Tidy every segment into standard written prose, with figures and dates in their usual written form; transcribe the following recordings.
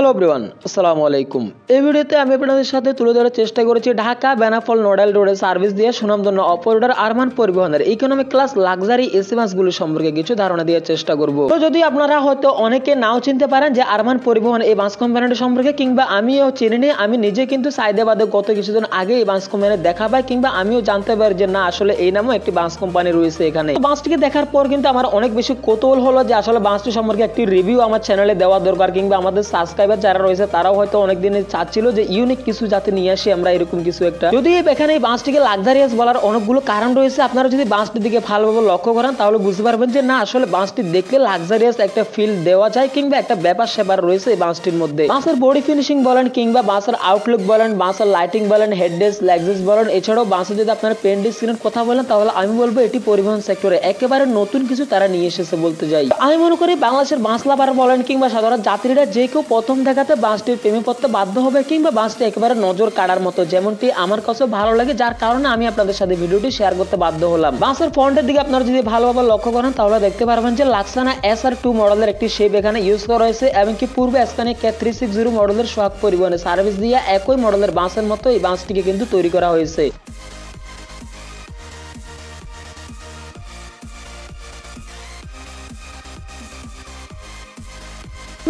Hello everyone, আসসালামু আলাইকুম। এই ভিডিওতে আমি আপনাদের সাথে তুলে ধরার চেষ্টা করেছি ঢাকা বেনাপোল নোডাল রোডে সার্ভিস দিয়ে সুনামধন্য অপারেটর আরমান পরিবহনের ইকোনমিক ক্লাস লাক্সারি এসি বাসগুলো সম্পর্কে কিছু ধারণা দেওয়ার চেষ্টা করব। তো যদি আপনারা হয়তো অনেকে নাও চিনতে পারেন যে আরমান পরিবহন এই বাস কোম্পানিটি সম্পর্কে, কিংবা আমিও চিনিনি, আমি নিজে কিন্তু সাইদাবাদে গত কিছুদিন আগে এই বাস কোম্পানি দেখা পাই, কিংবা আমিও জানতে পারি যে না আসলে এই নামও একটি বাস কোম্পানি রয়েছে এখানে। বাসটিকে দেখার পর কিন্তু আমার অনেক বেশি কৌতূহল হলো যে আসলে বাসটি সম্পর্কে একটি রিভিউ আমার চ্যানেলে দেওয়া দরকার, কিংবা আমাদের সাবস্ক্রাইবার যারা রয়েছে তারাও হয়তো অনেকদিন চাচ্ছিল যে ইউনিক কিছু যাতে নিয়ে আসি আমরা এরকম কিছু একটা। যদি এখানে এই বাসটিকে লাক্সারিয়াস বলার অনেকগুলো কারণ রয়েছে। আপনারা যদি বাসটির দিকে ভালোভাবে লক্ষ্য করেন তাহলে বুঝতে পারবেন যে না আসলে বাসটি দেখলে লাক্সারিয়াস একটা ফিল দেওয়া যায়, কিংবা একটা ব্যাপার সেবার রয়েছে এই বাসটির মধ্যে। বাসের বডি ফিনিশিং বলেন, কিংবা বাসের আউটলুক বলেন, বাসের লাইটিং বলেন, হেডরেস্ট লেগজেস বলেন, এছাড়াও বাসে যদি আপনারা পেন্ডিং স্ক্রিনের কথা বলেন তাহলে আমি বলবো এটি পরিবহন সেক্টরে একেবারে নতুন কিছু তারা নিয়ে এসেছে বলতে যাই। আমি মনে করি বাংলাদেশের বাস লাভার বলেন কিংবা সাধারণ যাত্রীরা যে কেউ প্রথম দেখাতে বাসটির প্রেমে পড়তে বাধ্য হবে, কিংবা বাসটি একেবারে নজর কাড়ার মতো, যেমনটি আমার কাছে ভালো লাগে, যার কারণে আমি আপনাদের সাথে ভিডিওটি শেয়ার করতে বাধ্য হলাম। বাসের ফ্রন্টের দিকে আপনারা যদি ভালোভাবে লক্ষ্য করেন তাহলে দেখতে পারবেন যে লাক্সানা SR2 মডেলের একটি শেপ এখানে ইউজ করা হয়েছে, এমনকি পূর্বে স্কানিয়া K360 মডেলের সোহাগ পরিবহনের সার্ভিস দিয়ে একই মডেলের বাসের মতো এই বাসটিকে কিন্তু তৈরি করা হয়েছে।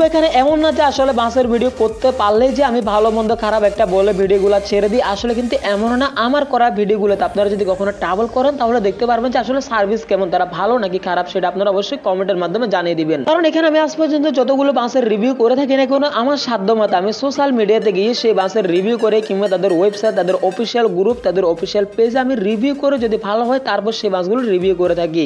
এখানে এমন না যে আসলে বাসের ভিডিও করতে পারলেই যে আমি ভালো মন্দ খারাপ একটা বলে ভিডিওগুলো ছেড়ে দিই, আসলে কিন্তু এমন না। আমার করা ভিডিওগুলোতে আপনারা যদি কখনো ট্রাভেল করেন তাহলে দেখতে পারবেন যে আসলে সার্ভিস কেমন, তারা ভালো নাকি খারাপ সেটা আপনারা অবশ্যই কমেন্টের মাধ্যমে জানিয়ে দিবেন। কারণ এখানে আমি আজ পর্যন্ত যতগুলো বাসের রিভিউ করে থাকি না কোনো, আমার সাধ্য মতো আমি সোশ্যাল মিডিয়াতে গিয়ে সেই বাসের রিভিউ করে, কিংবা তাদের ওয়েবসাইট, তাদের অফিসিয়াল গ্রুপ, তাদের অফিসিয়াল পেজে আমি রিভিউ করে যদি ভালো হয় তারপর সেই বাসগুলো রিভিউ করে থাকি।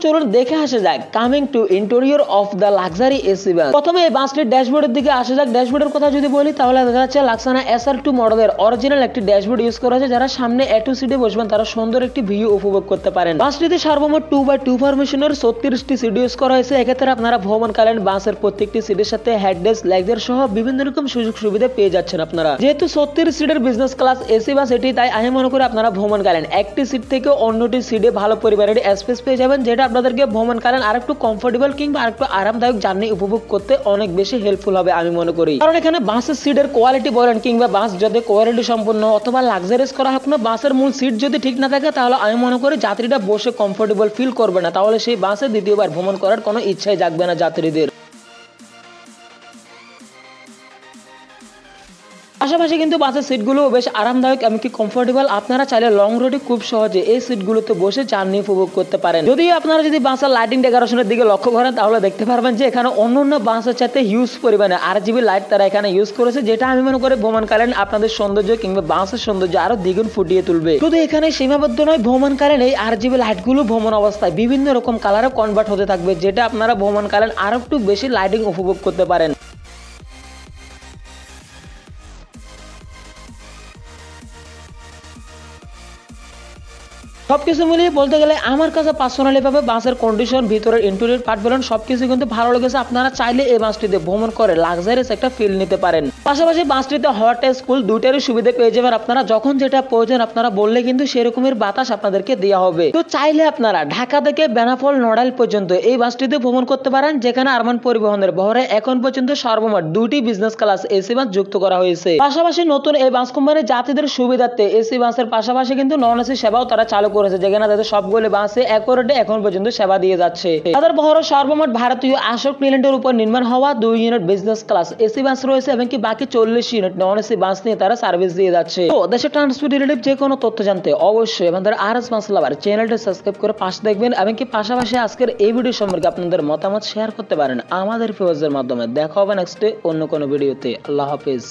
চলুন দেখে আসা যাক coming to interior of the luxury AC bus. প্রথমে এই বাসটির ড্যাশবোর্ডের দিকে আসা যাক। ড্যাশবোর্ডের কথা যদি বলি তাহলে দেখা যাচ্ছে লাক্সানা SR2 মডেলের অরিজিনাল একটি ড্যাশবোর্ড ইউজ করা হয়েছে। যারা সামনে A2 সিটে বসবেন তারা সুন্দর একটি ভিউ উপভোগ করতে পারেন। বাসটিতে সর্বমোট 2x2 ফরমেশনের 36টি সিট ইউজ করা হয়েছে। এক্ষেত্রে আপনারা ভ্রমণকালীন বাসের প্রত্যেকটি সিটের সাথে হেডরেস্ট লেগজের সহ বিভিন্ন রকম সুযোগ সুবিধা পেয়ে যাচ্ছেন আপনারা। যেহেতু 36 সিটের বিজনেস ক্লাস এসি বাস এটি, তাই আমি মনে করি আপনারা ভ্রমণকালীন একটি সিট থেকে অন্যটি সিটে ভালো পরিবারের স্পেস পেয়ে যাবেন, যেটা আপনাদেরকে ভ্রমণকালীন আরেকটু কমফোর্টেবল কিংবা আরেকটু আরামদায়ক জার্নি উপভোগ করতে অনেক বেশি হেল্পফুল হবে আমি মনে করি। কারণ এখানে বাসের সিটের কোয়ালিটি বলেন, কিংবা বাস যদি কোয়ালিটি সম্পন্ন অথবা লাক্সারিয়াস করা হোক না, বাসের মূল সিট যদি ঠিক না থাকে তাহলে আমি মনে করি যাত্রীরা বসে কমফোর্টেবল ফিল করবে না, তাহলে সেই বাসে দ্বিতীয়বার ভ্রমণ করার কোনো ইচ্ছাই জাগবে না যাত্রীদের। পাশাপাশি কিন্তু বাসের সিটগুলো বেশ আরামদায়ক এমনকি কমফোর্টেবল। আপনারা চাইলে লং রুটে খুব সহজে এই সিটগুলোতে বসে জার্নি উপভোগ করতে পারেন। যদিও আপনারা যদি বাসের লাইটিং ডেকোরেশনের দিকে লক্ষ্য করেন তাহলে দেখতে পারবেন যে এখানে অন্যান্য বাসের সাথে হিউজ পরিমাণে RGB লাইট তারা এখানে ইউজ করেছে, যেটা আমি মনে করি ভ্রমণকালীন আপনাদের সৌন্দর্য কিংবা বাসের সৌন্দর্য আরো দ্বিগুণ ফুটিয়ে তুলবে। শুধু এখানে সীমাবদ্ধ নয়, ভ্রমণকালীন এই RGB লাইটগুলো ভ্রমণ অবস্থায় বিভিন্ন রকম কালারে কনভার্ট হতে থাকবে, যেটা আপনারা ভ্রমণকালীন আরো একটু বেশি লাইটিং উপভোগ করতে পারেন। সবকিছু মিলিয়ে বলতে গেলে আমার কাছে পার্সোনালি ভাবে বাসের কন্ডিশন, ভিতরের ইন্টেরিয়র পার্ট বলেন সবকিছু কিন্তু ভালো লেগেছে। আপনারা চাইলে এই বাসটিতে ভ্রমণ করে লাক্সারিয়াস একটা ফিল নিতে পারেন। পাশাপাশি বাসটিতে হট স্কুল দুইটারই সুবিধা পেয়ে যাবেন। আপনারা যখন যেটা প্রয়োজন আপনারা বললে কিন্তু সেরকমের বাতাস আপনাদেরকে দেওয়া হবে। তো চাইলে আপনারা ঢাকা থেকে বেনাপোল নোডাল পর্যন্ত এই বাসটিতে ভ্রমণ করতে পারেন, যেখানে আরমান পরিবহনের বহরে এখন পর্যন্ত সর্বমোট 2টি বিজনেস ক্লাস এসি বাস যুক্ত করা হয়েছে। পাশাপাশি নতুন এই বাস কোম্পানির যাত্রীদের সুবিধার্থে এসি বাসের পাশাপাশি কিন্তু নন এসি সেবাও তারা চালু করেছে, যেখানে তাদের সবগুলো বাসে একরেটে এখন পর্যন্ত সেবা দিয়ে যাচ্ছে। তাদের বহর সর্বমোট ভারতীয় আশোক নিল্যান্ডের উপর নির্মাণ হওয়া 2 unit business class AC bus রয়েছে, এবং কি বাকি 40 ইউনিট নন এসি বাস নিয়ে তারা সার্ভিস দিয়ে যাচ্ছে। তো দেশের ট্রান্সপোর্ট রিলেটিভ যে কোনো তথ্য জানতে অবশ্যই আমাদের RS বাস লাভার চ্যানেলটা সাবস্ক্রাইব করে পাশে দেখবেন, এবং কি পাশাপাশি আজকের এই ভিডিও সম্পর্কে আপনাদের মতামত শেয়ার করতে পারেন আমাদের পেজের মাধ্যমে। দেখা হবে নেক্সট ডে অন্য কোনো ভিডিওতে। আল্লাহ হাফেজ।